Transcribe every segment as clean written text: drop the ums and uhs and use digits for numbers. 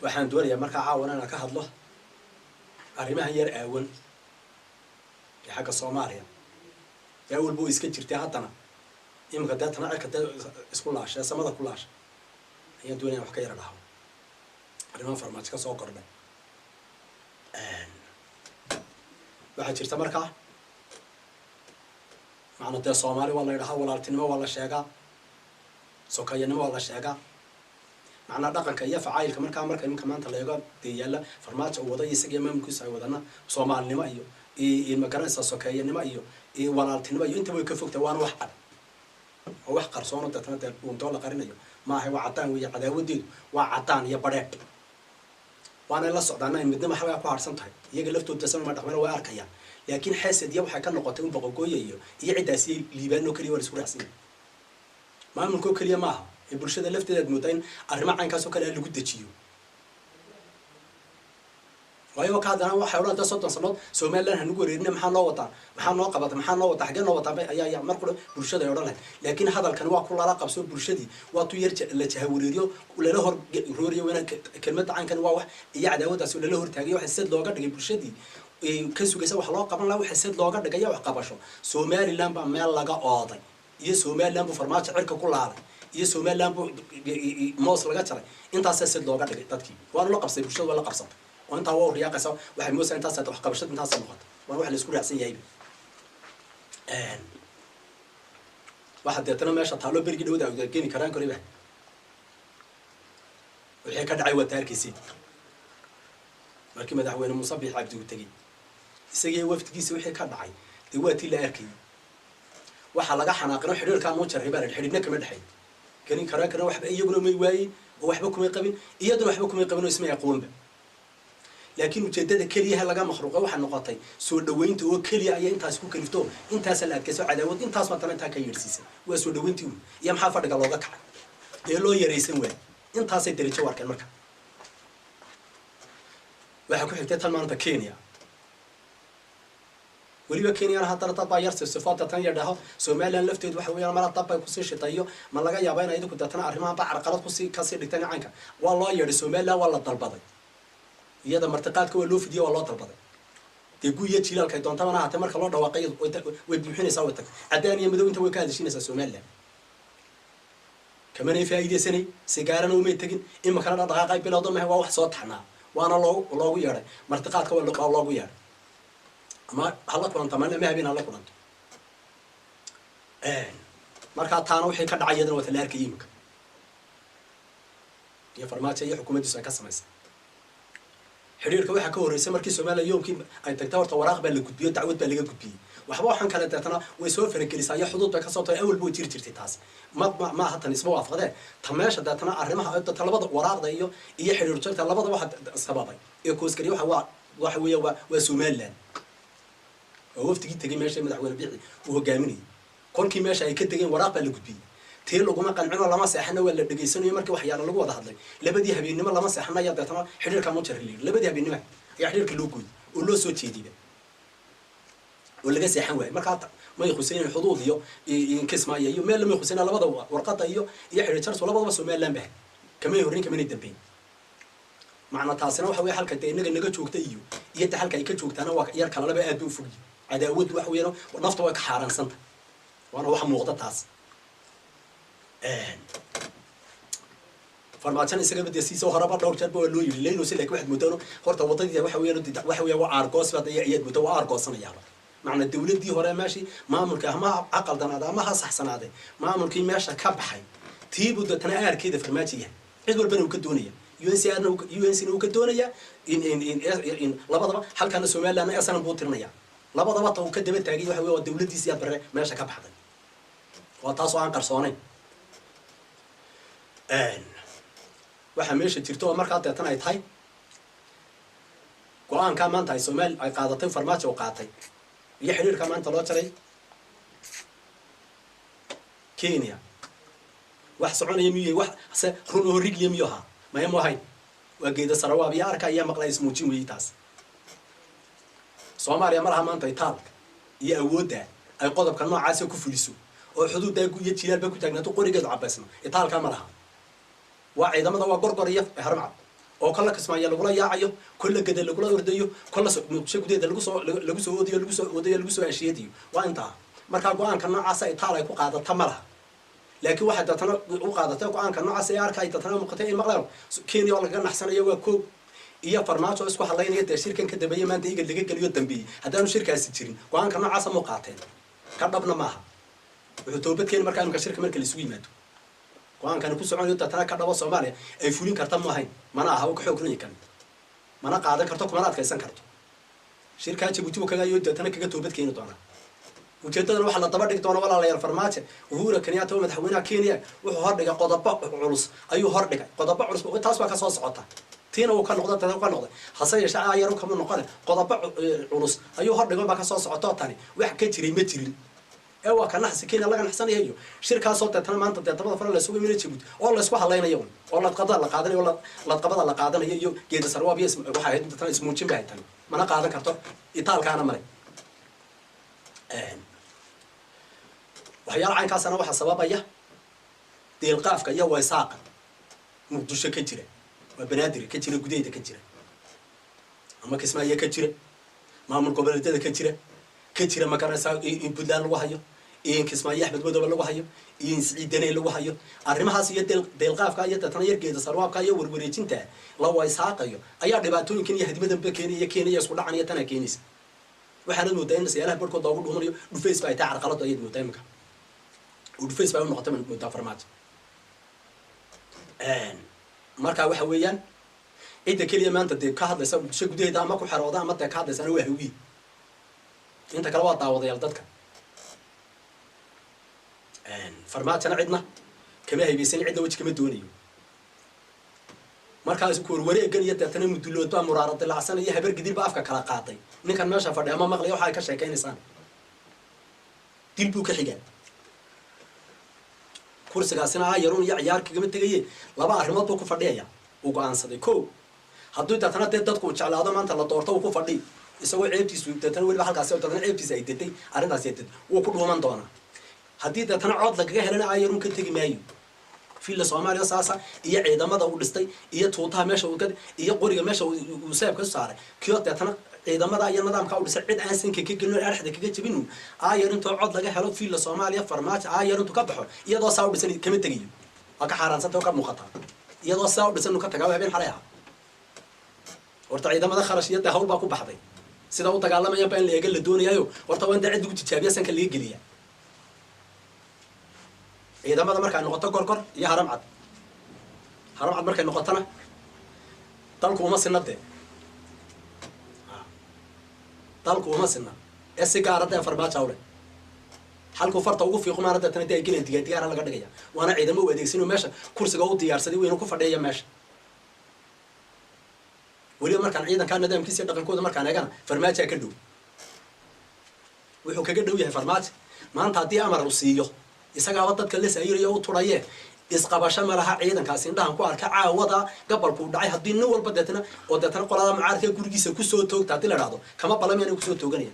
waxaan doonayaa markaa caawana inaan ka hadlo arrimahan yar aawan ee xagga Soomaaliya yaa walba iska jirtay haddana imika dadana cirka isku laashay samada ku laashay ayaan doonayaa wax ka yar dhaho arrimaha farmaajo ka soo kordhay waxa jirta markaa macna Soomaali waa la yiraahdaa walaaltinimo waa la sheegaa sokayanimo waa la sheegaa macna dhaqanka iyo facaayilka marka imka maanta leego deeyala farmaajo wada isaga maamulkiisa ay wadana Soomaalinimo iyo magaranaysa sokayanimo iyo walaaltinimo iyo inta way ka fogtaa waan wax cad oo wax qarsoon oo dadka unto la qarinayo ma aha waa cadaan weey cadaawadeedu waa cadaan iyo badheed waana la socdaana in midnimo xagaa ku harsan tahay iyaga laftooda sama dhaqmana way arkayaan laakiin xaasad iyo waxa ka noqotay in boqoqooyayo iyo cidaasi liibaano kaliya war isku raacsan maamulku kaliya ma aha ee bulshada lafteeda moodayn arrimo caankaas oo kale lagu dajiyo waayo ka hadana waxa uu inta 30 sano Soomaaliland hanu wareerina maxaa loo wataa xagee noo wataa ayaa mar qolo bulshada ay oranay laakiin hadalkan waa ku laala qabso bulshadii waa tu yar la jahawareeriyo lala hor rooriyo wana kelmada caankan waa wax iyo cadaawadaas lala hor taagay waxa sad looga dhigay bulshadii ka sugaysa wax loo qaban la waxa sad looga dhigay wax qabasho Soomaaliland ba meel laga ooday iyo Soomaaliland bu farmaajo cirka ku laalay iyo Soomaaliland bu moos laga jaray intaas sad looga dhigay dadkii waa la qabsay bulshada waa la qabsatay وأنت هو رياقة واحد موسى أنت ساتح قبشت أنت سمخت وأنا واحد يسكر يحسن يعيب واحد يتنا ماشى طالو بيرجع وده وجاني كران قريبه والحين كده عيوة تاركيسي مركي مدح وين مصبي عبد وتجي يسجي وقت جيسي والحين كده عي دلوقتي لا أركي واحد لقى حناقنا حرير كان موتشر هبار الحرير نك مدحين كاني كران كنا واحد أي يقولوا ميواي وواحد يقبل يدنا واحد يقبل اسمه يقوم به لكن وجدت كليها لقى مخروقة واحد نقطي سود دوينت وكليها أي أنت أسكو كنفتو أنت سلات كسر عداوة أنت أسمع ترى أنت كيرسيسة وسود دوينتو يا محافظ قالوا ذاك يلو يريسن وين أنت هسه تري شو أركان مركب واحد كحيل تتهم أنت كينيا ولي كينيا أنا هترى طبعا يرسل صفات تانية ده سوماليا لفتت وحوي أنا مرة طبعا يكسر شيء ما لقى يابين أيدك كنت تنا أرمها بعد قرط كسر التاني عنك والله يرسل سوماليا والله طلبضي iyada martaqaadka waa loo fidiyo waa loo talbaday deeguya jiilaalka ay doontaan hata marka loo dhawaaqay way buuxinaysaa way tag cadaan iyo madow inta way ka hadashinaysaa Soomaaliland kamana faa'iideysanay sigaarana uma tagin in ma kala dhaqaaqay bilowdo ma waa wax soo taxnaa waana loogu yeeray martaqaadka waa loogu yeeray ama hala kulanta ma habeen hala kulanto marka taana wixii ka dhacay iyadana waa la arkay imka iyo farmaajo iyo xukuumaddiisu ay ka samaysay xiriirka waxa ka horeysay markii Soomaaliya yoomkii ay tagtay horta waraaq baa la gudbiyo dacwad baa laga gudbiyay waxba waxan kale deetana way soo faragelisay xuduud bay ka soo tahay awal buu jirtay taas ma hatan isma waafaqade tameesha deetana arrimaha dadka labada waraaqda iyo xiriir jirta labada waxa sababay ee kooskari waxa weeye waa Soomaaliland oo waftigii tagay meesha madaxweyne biixi uu hogaaminayay kolkii meesha ay ka tageen waraaq baa la gudbiyay tii laguma qancino lama seexana waa la dhageysanayo markii wax yaala lagu wada hadlay labadii habeenimo lama seexana ya dadana xiriirka ma jarlay labadii habeenimo ayaa xiriirka loo gooyay oo loo soo jeediyay oo laga seexan waayay marka ma yaqoonsan xuduud iyo in kismaayo iyo meel lama yaqoonsan labada warqada iyo xiriir jarso labadaba Soomaaliland baa kama horin kama dambeyn macna taasina waxa way halka inaga joogta iyo halka ay ka joogtaana waa yar kala laba aad u fog cadaawad wax weeyno nafta way ka xaaransanta waana wax muuqda taas farmaajan isaga badasiisa horaba dhowr jeer baa loo yiri leeyno si laakiin waxad muddo horta wadadii waxa weeyaan waa argos baa ayad muddo waa argosanayaa macna dawladii hore maashi maamulka ama aqaldanaada ama saxsanaaday maamulkii meesha ka baxay tiibu dadna aarkeeda farmaajiga cid walba uu ka doonaya UNC uu ka doonaya in labadaba halkan Soomaaliland ay asan buu tirnaya labadaba taa uu ka daba taagay waxa weeye dawladiisa aad bare meesha ka baxday waa taas oo aan qarsoonay waxa meesha jirto marka deetan ay tahay go'aanka maanta ay Soomaali ay qaadatay farmaajo oo qaatay iyo xiriirka maanta loo jaray Kenya wax soconaya miyay wax run oo rig yimiyaha ma yahay waa geeda sarawaabi arka ayaa maqlay ismuujin weeytaas Soomaaliya malaha maanta ay taal iyo awoodda ay qodobka noocaas ku fuliso oo xuduudda iyo jiilaalba ku taagnaato qorigeedu cabaysna itaalka malaha وعيدمada waa gorgoriya harmacad oo kala kismaayo lagu la yaacayo kala gada lagu la ordayo kala muqdisho gudeeda lagu soo oodiyo lagu soo ashiyadiyo waa inta marka go'aanka noocaas ay taalay ku qaadata malaha laakiin waxa dadana u qaadatay go'aanka noocaas ay arkay dadana muuqatay in maqlaan Kenya laga naxsanayo waa koob iyo farmaajo isku halaynaya shirkan ka dambeeyay maanta iga laga galiyo dambeeyay hadaan shirkaasi jirin go'aanka noocaas ma qaateen ka dhabna maaha wuxuu toobadkeen markaa imka shirka marka la isugu yimaado go'aankan ku soconayo dadana ka dhabo Soomaaliya ay fulin karta ma ahayn mana aha oo ka xoog leeyahay kan mana qaadan karto kuma adkaysan karto shirka Djibouti oo kaga yoodo dadana kaga toobadkeen doona ujeedadana waxa la daba dhig doona walaalayaal farmaajo Uhuru Kenyatta oo madaxweynaha Kenya wuxuu hordhigay qodobo culus ayuu hordhigay qodobo culus oo taas waa ka soo socota tiina uu ka noqdo dadka ka noqday hase yeeshee ayaro kama noqon qodobo culus ayuu hordhigay ba ka soo socota tani wax ka jiray ma jirin ee waa kana Kenya laga naxsanayo shirkaas oo dadana maanta dadabada fara la suuq meelay Djibouti oo la isku halaynayo oo la qada la qaadanayo la qabada la qaadanayo iyo geeda sarwaab iyo waxa ay dadana ismuujin baa tan mana qaadan karto itaalkaana maray waxyaalaha caynkaasana waxa sababaya deelqaafka iyo waysaaqa muqdisho ka jira waa banaadir ka jira gudeeda ka jira ama kismaayo ka jira maamul goboleedyada ka jira makaraysa in Puntland lagu hayo in Kismaayo Axmed Madoobe lagu hayo in Siciidane lagu hayo arrimahaas iyo deelqaafka iyo dadana yargeeda sarwaabka iyo warwareejinta la waysaaqayo ayaa dhibaatooyinkan iyo hadmadan ba Kenya isku dhacan iyo tan keenaysa waxaana moodaa in siyaalaha barkood ugu dhumanayo dhufays baa taa carqalad ay moodaa imka dhufays baa noqotay moodaa farmaajo marka waxa weeyaan inta kaliya maanta de ka hadlaysa bulshada gudaheeda ama ku xarooda ama ka hadlaysa waa hawi inta kala waa daawadayaal dadka farmaajana cidna kama haybaysan cidna wajh kama doonayo markaas ku wareegan iyo dadana mudulood baa muraarad dilacsan iyo habar gidil ba afka kala qaaday ninkan meesha fadhiya ama maqlay waxa ay ka sheekaynaysan dil buu ka xigaa kursigaasina yaroon iyo ciyaar kaga tagayay laba arrimood buu ku fadhiyaya uu go'aansaday koow hadduu dadana dadku jeclaado maanta la doorto uu ku fadhiyo isagoo ceebtiisu dadana waliba halkaas oo dadana ceebtiisa ay dadtay arrintaas ay dadtay uu ku dhuuman doona haddii dadana cod lagaga helana ayaruun ka tagi maayo fiila Soomaaliya saasa iyo ciidamada uu dhistay iyo tuutaha meesha uu gad iyo qoriga meesha uu saab ka saaray kiyo dadana ciidamada iyo nidaamka uu dhisay cid aan sinka ka gelin arxada kaga jabin ayaruun too cod laga helo fiila Soomaaliya farmaajo ayaruun ka baxo iyadoo saa u dhisan kama tagiyo waa ka xaaraansan oo ka muuqata iyadoo saa u dhisan ka tagaa habeen xalay horta ciidamada kharashiyada hawl baa ku baxday sida uu dagaalamaya baan la eega la doonayo horta waan dacad ugu tijaabiya sanka laga geliya ciidamada marka ay noqoto gorgor iyo haramcad markay noqotana dalku uma sinade ee si gaarada farmaajo awle halku farta ugu fiiqo maarada tan ay gelin digaar laga dhigaya waana ciidamo u adeegsanoo meesha kursiga u diyaarsaday weyn ku fadhiya meesha wali markaan ciidanka nidaamkiisa dhaqankooda markaan eegana farmaajo ka dhow wuxuu kaga dhow yahay farmaajo maanta hadii amar uu siiyo isaga dadka la saayirayo u turaye isqabasho malaha ciidankaasi indhahan ku arka caawada gabalku dhacay hadii nin walba dadna oo dadna qolada mucaarka gurigiisa ku soo toogta hadii la raado kama balameen ku soo tooganaya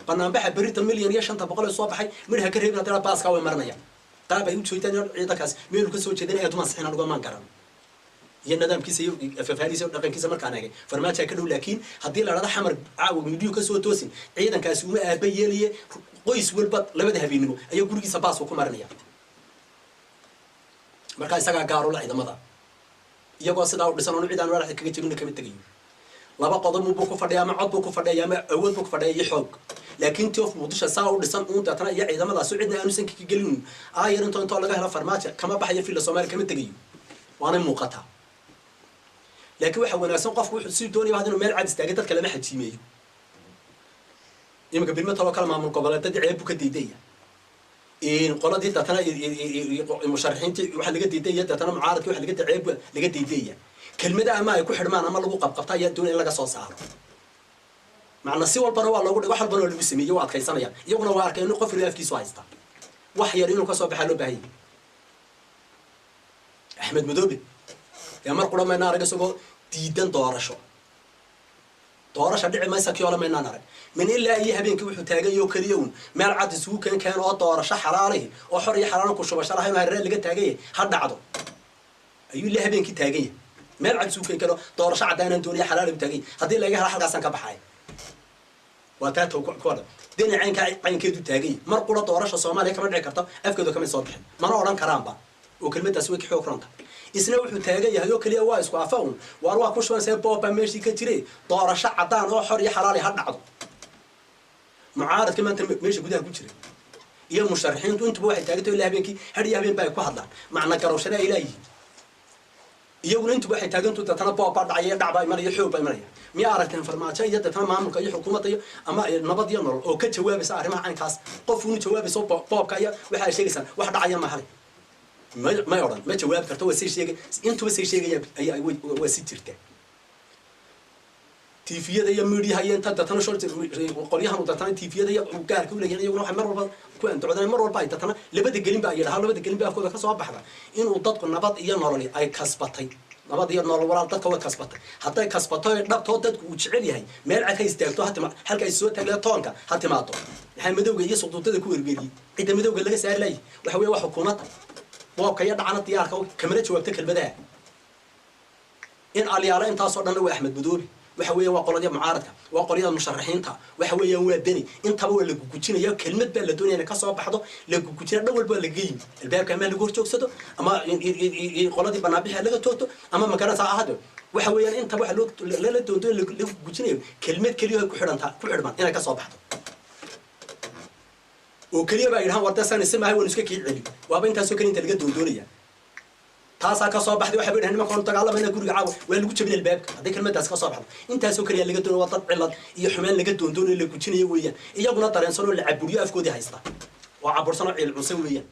barnaamijka berita milyan iyo 500 soo baxay midha ka reebna dara baaska way marinaya qaab ay u jeedaan ciidankaas meel ka soo jeedaan ee duman saxina uga maan garan iyo nidaamkiisa iyo fafaaliisa dhaqankiisa markaan eegay farmaajo ka dhow laakiin hadii la raado xamar caawa midiyo ka soo toosin ciidankaasi uma aaba yeeliye qoys walba labada habeenimo ayaa gurigiisa baas ku marinaya marka isaga gaaro la ciidamada iyagoo sidaa u dhisan oo ciidan walax kaga jibin kama tagayo laba qodob buu ku fadhiyaa ama cod buu ku fadhiyaa ama awood buu ku fadhiyaa xoog laakiin toof muqdisho saa u dhisan uu dadana iyo ciidamadaas cidna aanu san ka gelin ayar inta laga helo farmaajo kama baxayo fiila Soomaaliya kama tagayo waana muuqata laakiin waxa wanaagsan qofku wuxuu si doonaya inuu meel cad istaaga dadka lama xajiimeeyo imika bilma talo kala maamul goboleedyada ceeb ka diidaya in qoladii dadana musharaxiintii waxa laga diidaya dadana mucaaradkii waxa laga ceeb laga diidaya kelmada ama ay ku xidhmaan ama lagu qabqabta ayaa doonaya in laga soo saaro macna si walbana waa loogu wax walbana lagu sameeyo waa adkaysanaya iyaguna waa arkay in qof riyaafkiisu haysta wax yar inuu ka soo baxo loo baahan Axmed Madoobe ya mar qura meena araga isagoo diidan doorasho dhici maysa kii wala meena arag min ilaa ay habeenkii wuxuu taagan yahay kaliya meel cad isugu keen oo doorasho xalaalay oo xor iyo xalaal ku shubasho lahayn reer laga taagay ha dhacdo ayuu ilaa habeenkii taagay meel cad suuqay karo doorasho cadaan dooniya xalaal taagay hadii laga helo halkaas ka baxay waa taa toog ku wada dinacaynka caynkeedu taagay mar qura doorasho Soomaaliya kama dhici karto afkeedu kama soo bixin mana oran karaanba oo kelmadaas way xoog runta isna wuxuu taagan yahay oo kaliya waa isku afaan waa ku shuban say booba meeshii ka jiray doorasho cadaan oo xor iyo xalaal ha dhacdo mucaarad kama inta meeshii gudaha ku jiray iyo musharaxiintu intuba waxay taagtay ilaa habeenkii hadii habeen bay ku hadlaan macna garowshada ilaahi iyaguna intuba waxay taagantay dadana booba dhacay dhacbay maraya xoog bay maraya miya aragteen farmaajo iyo dadana maamulka iyo xukuumadda ama nabad iyo nolol oo ka jawaabaysa arrimaha aynkaas qof uu jawaabayso boobka iyo waxa sheegaysan wax dhacaya ma hal ما يورن ما جواب كرتوا وسير شيء أنتوا وسير شيء أي وسير تركه تيفية ده يمري هاي أنت تتنا شرط وقليها متتنا تيفية ده وكار كل يعني يروح مرة كون تعودنا مرة باي تتنا لبد الجلين بقى يلا لبد الجلين بقى كذا كسب بحرة إنه تطق النبض إياه نورني أي كسبتي نبض إياه نور ولا تطق كسبتي حتى كسبتي نبض تطق وتشعلي هاي ما العك يستيقظ حتى ما هل كيسوي تقول طانك حتى ما طو الحين مدوق يسقط تطق كور بيجي إذا مدوق اللي سأل لي وحوي وحكومته وكيا دعنا تيارك كاميرا جوابتك البداية إن عليارا أنت صرنا وأحمد بدوري وحويه وقلنا معارضة وقلنا المشرحين تا وحويه وادني أنت هو اللي كوتشينا يا كلمة بلا الدنيا أنا كسر بحضه اللي كوتشينا دول بلا جيم الباب كمان اللي جورج يقصده أما قلنا دي بنابيها اللي توتو أما مكان ساعة هذا وحويه أنت واحد لا لا دول اللي كوتشينا كلمة كليه كحران تا كحران أنا كسر بحضه وكليه بقى يرهان ورده سنة سماه ونسكك يعلي وابين تاسوكين تلقى دونية تاسا كسر بحضه وحبين هني ما كانوا تقالوا من الجورج عاو وين لقوا من الباب هذيك كلمة تاس كسر بحضه أنت تاسوكين اللي قدون وطن علاد يحمل اللي قدون اللي كوتشينا ويا يجونا طريان صاروا اللي عبورية أفكودي هيستا وعبور صنع العسوية